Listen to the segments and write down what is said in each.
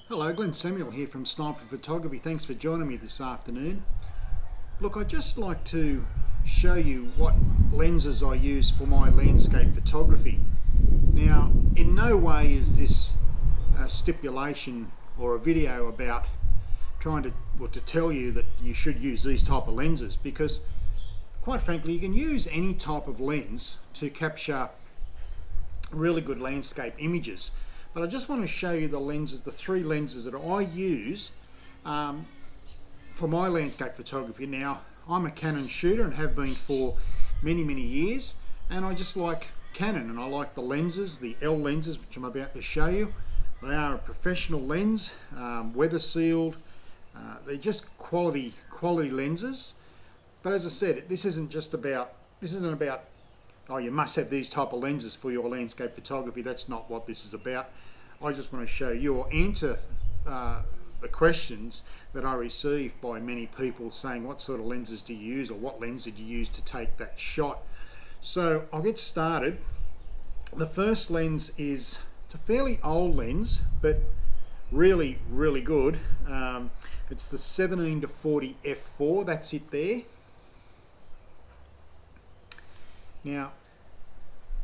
Hello, Glenn Samuel here from Sniper Photography. Thanks for joining me this afternoon. Look, I'd just like to show you what lenses I use for my landscape photography. Now, in no way is this a stipulation or a video about trying to tell you that you should use these type of lenses, because quite frankly you can use any type of lens to capture really good landscape images. But I just want to show you the lenses, the three lenses that I use for my landscape photography. Now, I'm a Canon shooter and have been for many years, and I just like Canon, and I like the lenses, the L lenses, which I'm about to show you. They are a professional lens, weather sealed. They're just quality lenses. But as I said, this isn't about oh, you must have these type of lenses for your landscape photography. That's not what this is about. I just want to show you or answer the questions that I receive by many people saying, what sort of lenses do you use, or what lens did you use to take that shot? So I'll get started. The first lens it's a fairly old lens, but really good. It's the 17-40 f4. That's it there. Now,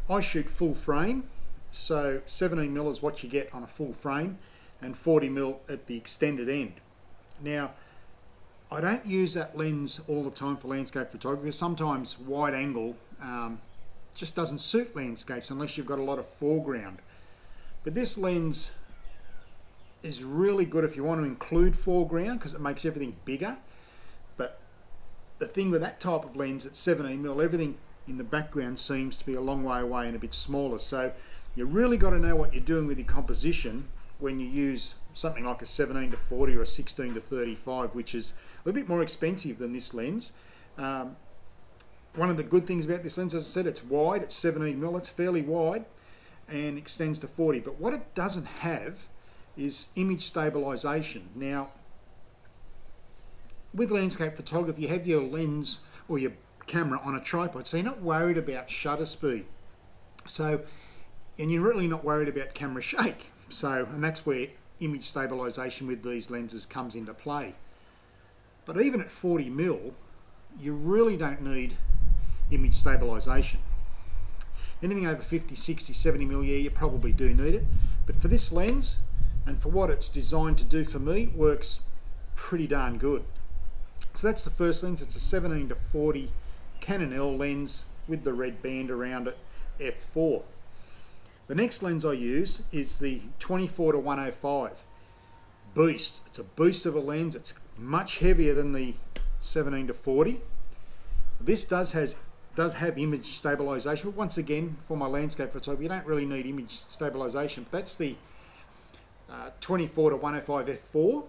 I shoot full frame, so 17mm is what you get on a full frame, and 40mm at the extended end. Now, I don't use that lens all the time for landscape photography. Sometimes wide angle just doesn't suit landscapes unless you've got a lot of foreground. But this lens is really good if you want to include foreground, because it makes everything bigger. But the thing with that type of lens at 17mm, everything in the background seems to be a long way away and a bit smaller. So you really got to know what you're doing with your composition when you use something like a 17-40 or a 16-35, which is a little bit more expensive than this lens. One of the good things about this lens, as I said, it's wide, it's 17mm, it's fairly wide and extends to 40. But what it doesn't have is image stabilization. Now, with landscape photography, you have your lens or your camera on a tripod, so you're not worried about shutter speed. And you're really not worried about camera shake. And that's where image stabilization with these lenses comes into play. But even at 40mm, you really don't need image stabilization. Anything over 50, 60, 70mm, yeah, you probably do need it. But for this lens, and for what it's designed to do for me, it works pretty darn good. So that's the first lens. It's a 17-40 Canon L lens with the red band around it, f4. The next lens I use is the 24-105 Boost. It's a boost of a lens. It's much heavier than the 17-40. This does have image stabilization, but once again, for my landscape photography, you don't really need image stabilization. But that's the 24-105 f4.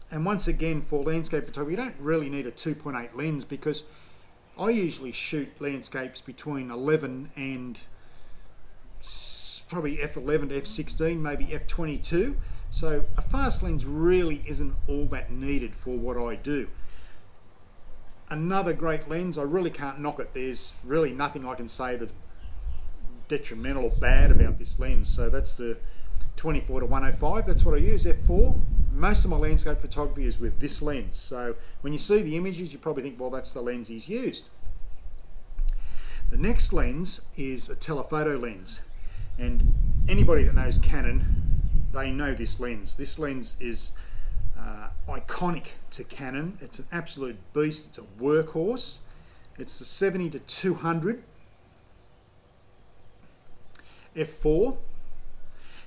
And once again, for landscape photography, you don't really need a 2.8 lens, because I usually shoot landscapes between 11 and probably f11 to f16, maybe f22. So a fast lens really isn't all that needed for what I do. Another great lens, I really can't knock it. There's really nothing I can say that's detrimental or bad about this lens. So that's the 24-105. That's what I use, f4. Most of my landscape photography is with this lens. So when you see the images, you probably think, well, that's the lens he's used. The next lens is a telephoto lens. And anybody that knows Canon, they know this lens. This lens is iconic to Canon. It's an absolute beast. It's a workhorse. It's the 70-200 f4.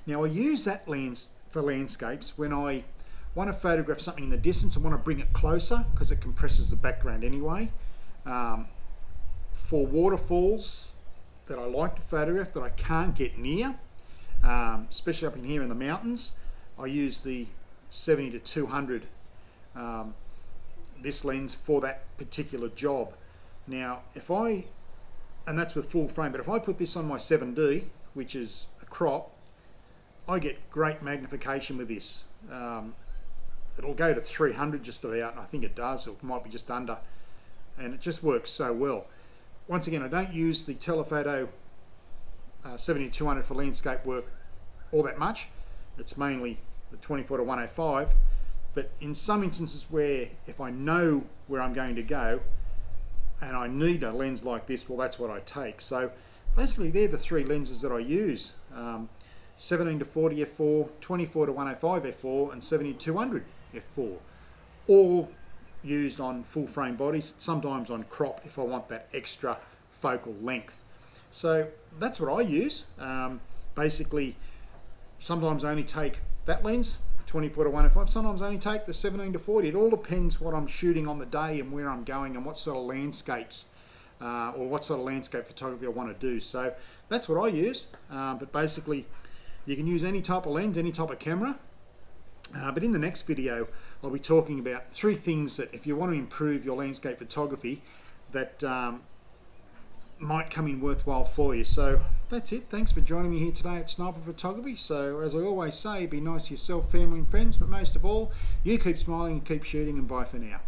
Now, I use that lens for landscapes when I want to photograph something in the distance and want to bring it closer, because it compresses the background anyway. For waterfalls that I like to photograph that I can't get near, especially up in here in the mountains, I use the 70-200 this lens for that particular job. Now, and that's with full frame, but if I put this on my 7D, which is a crop, I get great magnification with this. It'll go to 300 just about, and I think it does, or it might be just under, and it just works so well. Once again, I don't use the telephoto 70-200 for landscape work all that much. it's mainly the 24 to 105. But in some instances where if I know where I'm going to go and I need a lens like this, well, that's what I take. So basically they're the three lenses that I use. 17 to 40 f4, 24 to 105 f4 and 70 to 200 f4. All used on full frame bodies, sometimes on crop if I want that extra focal length. So that's what I use. Basically, sometimes I only take that lens, the 24 to 105, sometimes I only take the 17 to 40. It all depends what I'm shooting on the day and where I'm going and what sort of landscapes or what sort of landscape photography I want to do. So that's what I use. But basically, you can use any type of lens, any type of camera. But in the next video, I'll be talking about 3 things that if you want to improve your landscape photography, that might come in worthwhile for you. So that's it. Thanks for joining me here today at Sniper Photography. So as I always say, be nice to yourself, family and friends, but most of all, you keep smiling and keep shooting, and bye for now.